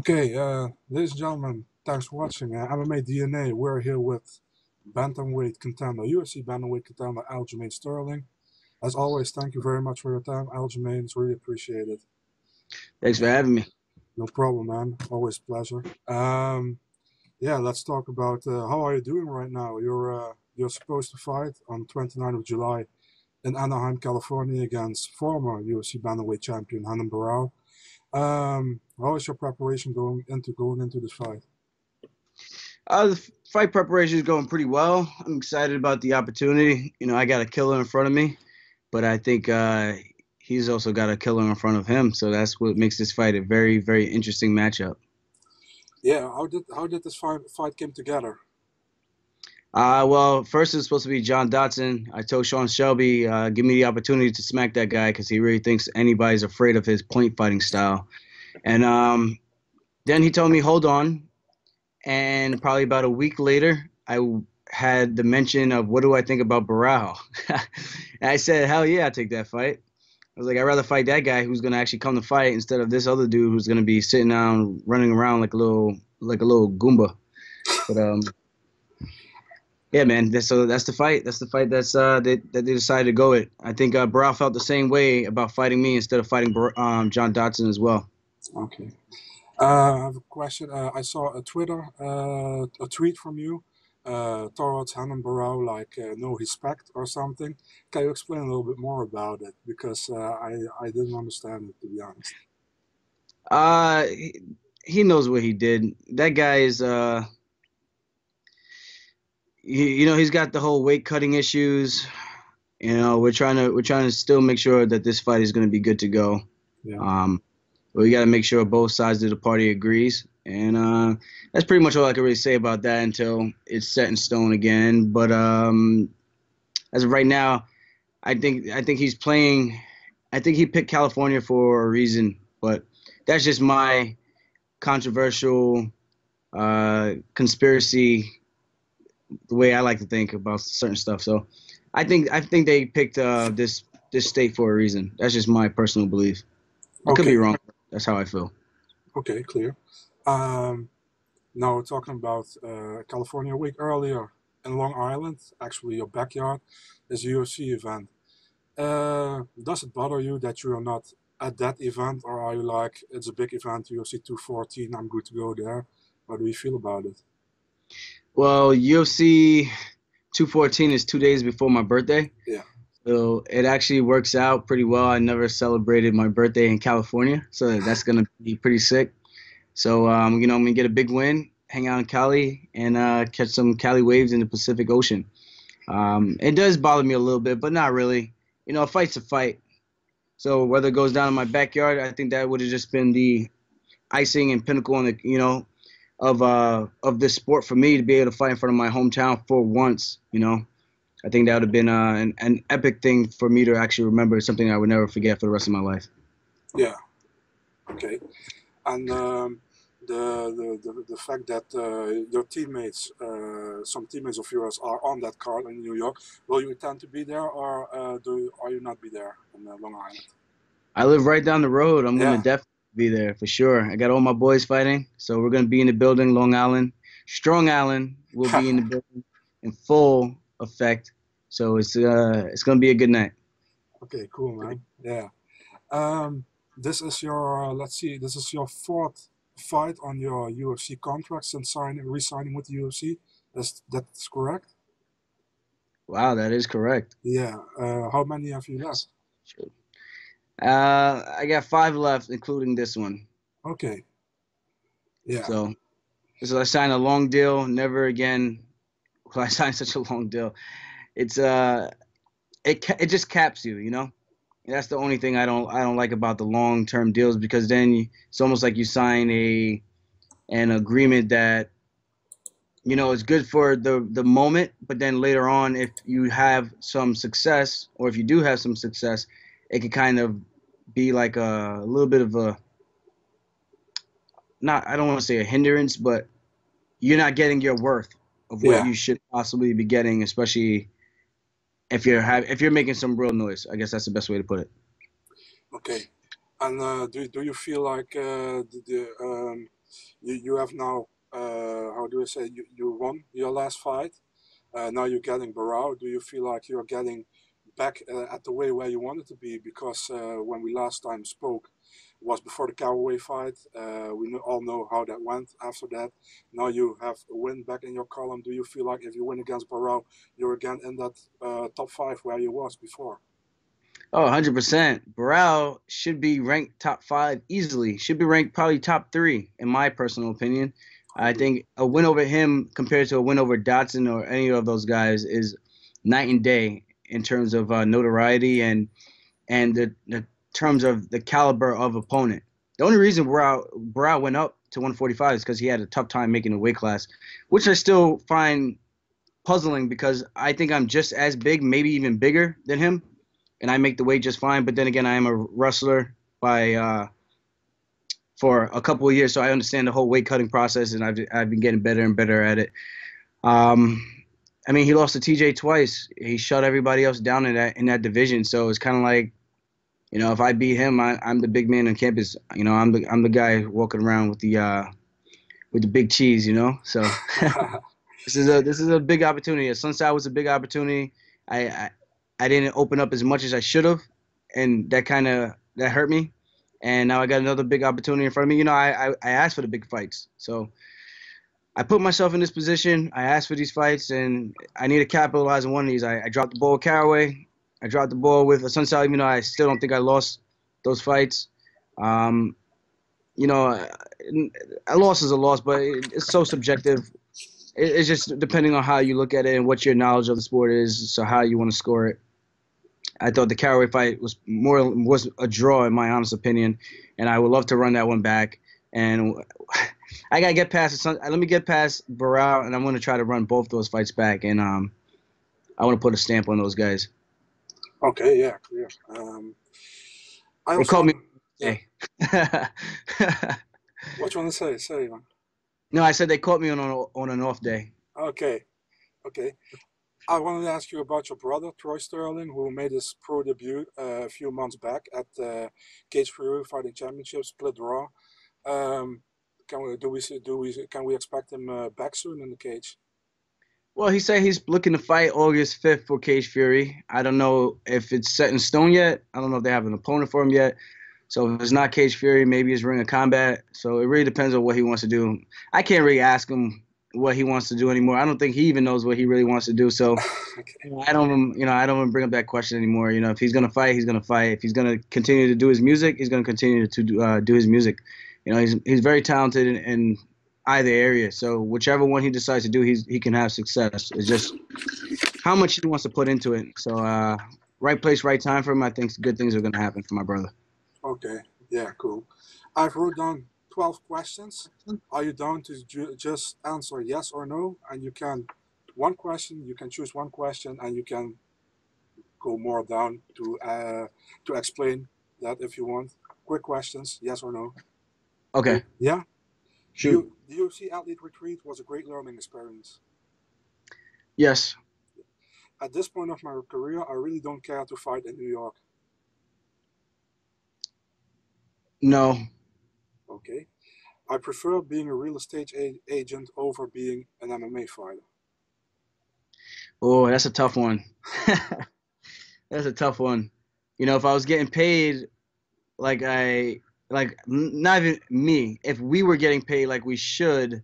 Okay, ladies and gentlemen, thanks for watching. MMA DNA, we're here with Bantamweight contender, UFC Bantamweight contender Aljamain Sterling. As always, thank you very much for your time, Aljamain. It's really appreciated. Thanks for having me. No problem, man. Always a pleasure. Yeah, let's talk about how are you doing right now? You're supposed to fight on 29th of July in Anaheim, California, against former UFC Bantamweight champion Barao. How is your preparation going into this fight? The fight preparation is going pretty well. I'm excited about the opportunity. I got a killer in front of me, but I think he's also got a killer in front of him. So that's what makes this fight a very, very interesting matchup. Yeah, how did this fight came together? Well, first it's supposed to be John Dodson. I told Sean Shelby, give me the opportunity to smack that guy because he really thinks anybody's afraid of his point fighting style. And then he told me, hold on. And probably about a week later, I had the mention of what do I think about Barao. And I said, hell yeah, I'd take that fight. I was like, I'd rather fight that guy who's gonna actually come to fight instead of this other dude who's gonna be sitting down running around like a little Goomba. But yeah, man. So that's the fight. That's the fight that they decided to go with. I think Barao felt the same way about fighting me instead of fighting John Dodson as well. Okay. I have a question. I saw a tweet from you towards Barao, like no respect or something. Can you explain a little bit more about it? Because I didn't understand it, to be honest. Uh, he knows what he did. That guy is he's got the whole weight cutting issues. We're trying to still make sure that this fight is going to be good to go. Yeah. But we got to make sure both sides of the party agrees, and that's pretty much all I can really say about that until it's set in stone again. But as of right now, I think he's playing. I think he picked California for a reason, but that's just my controversial conspiracy, the way I like to think about certain stuff. So I think they picked this state for a reason. That's just my personal belief. I could be Okay. wrong. That's how I feel. Okay. Clear. Um, Now we're talking about California. A week earlier in Long Island, actually your backyard, is a UFC event. Does it bother you that you are not at that event, or are you like, it's a big event, UFC 214, I'm good to go there? How do you feel about it? Well, UFC 214 is 2 days before my birthday. Yeah. So it actually works out pretty well. I never celebrated my birthday in California, so that's gonna be pretty sick. So I'm gonna get a big win, hang out in Cali, and catch some Cali waves in the Pacific Ocean. It does bother me a little bit, but not really. A fight's a fight. So whether it goes down in my backyard, I think that would have just been the icing and pinnacle on the of this sport for me to be able to fight in front of my hometown for once. I think that would have been an epic thing for me to actually remember, something I would never forget for the rest of my life. Yeah. Okay. And the fact that your teammates, some teammates of yours, are on that card in New York, will you intend to be there, or are you not be there in Long Island? I live right down the road. I'm gonna Yeah. definitely be there for sure. I got all my boys fighting, so we're gonna be in the building. Long Island, Strong Island will be in the building in full effect. So it's gonna be a good night. Okay, cool, man. Yeah. Um, this is your, let's see, this is your fourth fight on your UFC contract since re-signing with the UFC. That's correct? Wow, that is correct. Yeah. How many have you left? I got 5 left, including this one. Okay. Yeah. So I signed a long deal. Never again will I sign such a long deal. It's it just caps you. That's the only thing I don't like about the long term deals, because then it's almost like you sign an agreement that is good for the moment, but then later on, if you have some success, or if you do have some success, it could kind of be like a little bit of a, not, I don't want to say a hindrance, but you're not getting your worth of what Yeah. you should possibly be getting, especially if you're making some real noise. I guess that's the best way to put it. Okay. And do you feel like You have now, how do I say, you won your last fight. Now you're getting Barao. Do you feel like you're getting back at the way where you wanted to be? Because when we last time spoke, was before the Callaway fight. We all know how that went after that. Now you have a win back in your column. Do you feel like if you win against Barao, you're again in that top five where you was before? Oh, 100%. Barao should be ranked top five easily. Should be ranked probably top three, in my personal opinion. I I agree. think a win over him compared to a win over Dotson or any of those guys is night and day in terms of notoriety and the terms of the caliber of opponent. The only reason Barao went up to 145 is because he had a tough time making the weight class, which I still find puzzling because I think I'm just as big, maybe even bigger than him, and I make the weight just fine. But then again, I am a wrestler by for a couple of years, so I understand the whole weight cutting process, and I've been getting better and better at it. Um, I mean, he lost to TJ twice. He shut everybody else down in that division. So it's kind of like, if I beat him, I'm the big man on campus. I'm the guy walking around with the big cheese. So this is a big opportunity. Sunset was a big opportunity. I I didn't open up as much as I should have, and that hurt me. And now I got another big opportunity in front of me. I asked for the big fights, so I put myself in this position. I asked for these fights, and I need to capitalize on one of these. I dropped the ball with Caraway. I dropped the ball with Sunset, even though I still don't think I lost those fights. Um, a loss is a loss, but it's so subjective. It's just depending on how you look at it and what your knowledge of the sport is, so how you want to score it. I thought the Caraway fight was a draw in my honest opinion, and I would love to run that one back. And I gotta get past let me get past Barao, and I'm gonna try to run both those fights back. And I want to put a stamp on those guys. Okay, yeah, clear. I They also called me. want, yeah. Hey. What you want to say? Say, man. No, I said they caught me on an off day. Okay, okay. I wanted to ask you about your brother, Troy Sterling, who made his pro debut a few months back at the Cage Fury Fighting Championship split draw. Um, can we expect him back soon in the cage? Well, he said he's looking to fight August 5th for Cage Fury. I don't know if it's set in stone yet. I don't know if they have an opponent for him yet. So if it's not Cage Fury, maybe it's Ring of Combat. So it really depends on what he wants to do. I can't really ask him what he wants to do anymore. I don't think he even knows what he really wants to do. So Okay. I don't even bring up that question anymore. If he's gonna fight, he's gonna fight. If he's gonna continue to do his music, he's gonna continue to do his music. He's very talented in either area. So whichever one he decides to do, he can have success. It's just how much he wants to put into it. So right place, right time for him. I think good things are gonna happen for my brother. Okay. Yeah. Cool. I've wrote down 12 questions. Are you down to just answer yes or no? And you can one question. You can choose one question, and you can go more down to explain that if you want. Quick questions, yes or no. Okay, Yeah. shoot. The UFC Athlete Retreat was a great learning experience. Yes. At this point of my career, I really don't care to fight in New York. No. Okay. I prefer being a real estate agent over being an MMA fighter. Oh, that's a tough one. That's a tough one. If I was getting paid like not even me, if we were getting paid like we should,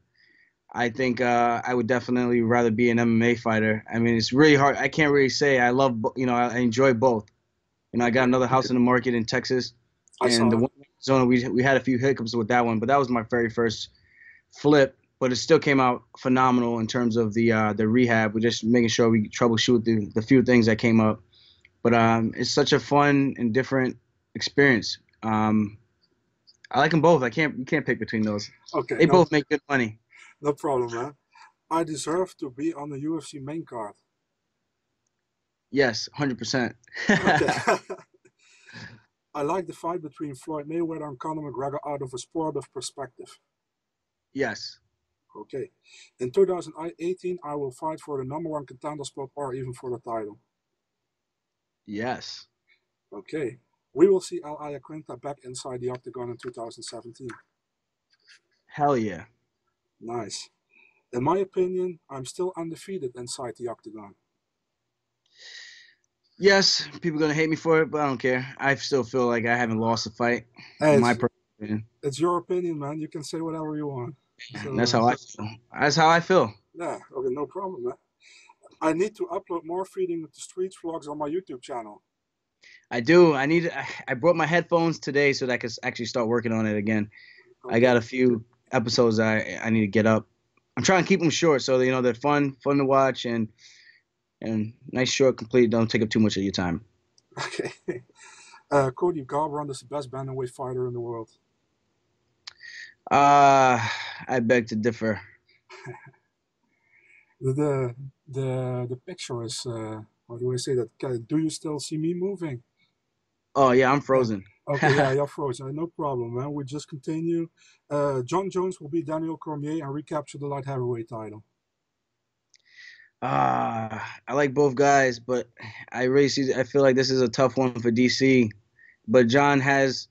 I think I would definitely rather be an MMA fighter. I mean, it's really hard. I can't really say I love, I enjoy both. I got Okay. another house in the market in Texas, I and the saw it. one in Arizona, we had a few hiccups with that one, but that was my very first flip. But it still came out phenomenal in terms of the rehab. We're just making sure we troubleshoot the few things that came up. But it's such a fun and different experience. I like them both. You can't pick between those. Okay, They no, both make good money. no problem, man. I deserve to be on the UFC main card. Yes, 100%. Okay. I like the fight between Floyd Mayweather and Conor McGregor out of a sportive perspective. Yes. Okay. In 2018, I will fight for the number one contender spot or even for the title. Yes. Okay. We will see Al Ayaquinta back inside the octagon in 2017. Hell yeah. Nice. In my opinion, I'm still undefeated inside the octagon. Yes, people are gonna hate me for it, but I don't care. I still feel like I haven't lost a fight. Hey, In my personal opinion. it's your opinion, man. You can say whatever you want. That's So, how I feel. That's how I feel. yeah, okay, no problem, man. I need to upload more Feeding with the Streets vlogs on my YouTube channel. I do. I brought my headphones today so that I could actually start working on it again. I got Okay. a few episodes I need to get up. I'm trying to keep them short so they're fun to watch and nice, short, complete. Don't take up too much of your time. Okay. Cody Garbrandt is the best bantamweight fighter in the world. Uh, I beg to differ. The picture is how do I say that? Do you still see me moving? Oh yeah, I'm Yeah. frozen. Okay, yeah, you're frozen. No problem, man. We just continue. John Jones will beat Daniel Cormier and recapture the light heavyweight title. I like both guys, but I feel like this is a tough one for DC. But John has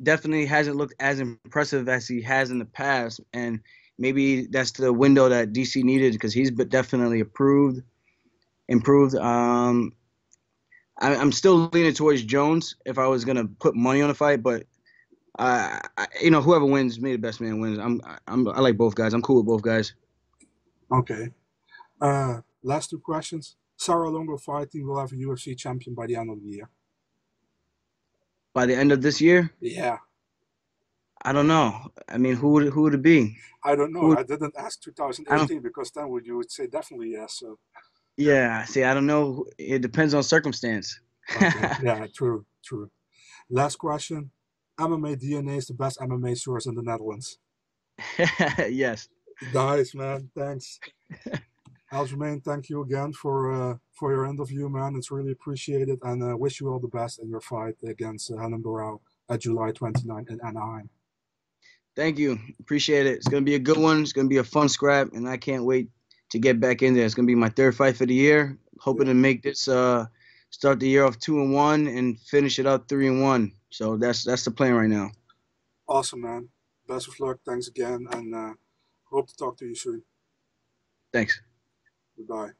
definitely hasn't looked as impressive as he has in the past, and maybe that's the window that DC needed because he's definitely improved. I'm still leaning towards Jones if I was gonna put money on a fight, but whoever wins, me the best man wins. I like both guys. I'm cool with both guys. Okay. Last two questions. Sarah Longo Fighting will have a UFC champion by the end of the year. By the end of this year, Yeah. I don't know. I mean, who would it be? I don't Who know. would, I didn't ask I don't. 2018 because then you would say definitely yes. So Yeah, see, I don't know. It depends on circumstance. okay. Yeah, true, true. Last question. MMA DNA is the best MMA source in the Netherlands. Yes. Nice, man. Thanks. Aljamain, thank you again for your interview, man. It's really appreciated, and wish you all the best in your fight against Barao at July 29 in Anaheim. Thank you. Appreciate it. It's gonna be a good one. It's gonna be a fun scrap, and I can't wait to get back in there. It's gonna be my third fight for the year. Hoping Yeah. to make this start the year off 2-1 and finish it up 3-1. So that's the plan right now. Awesome, man. Best of luck. Thanks again, and hope to talk to you soon. Thanks. Goodbye.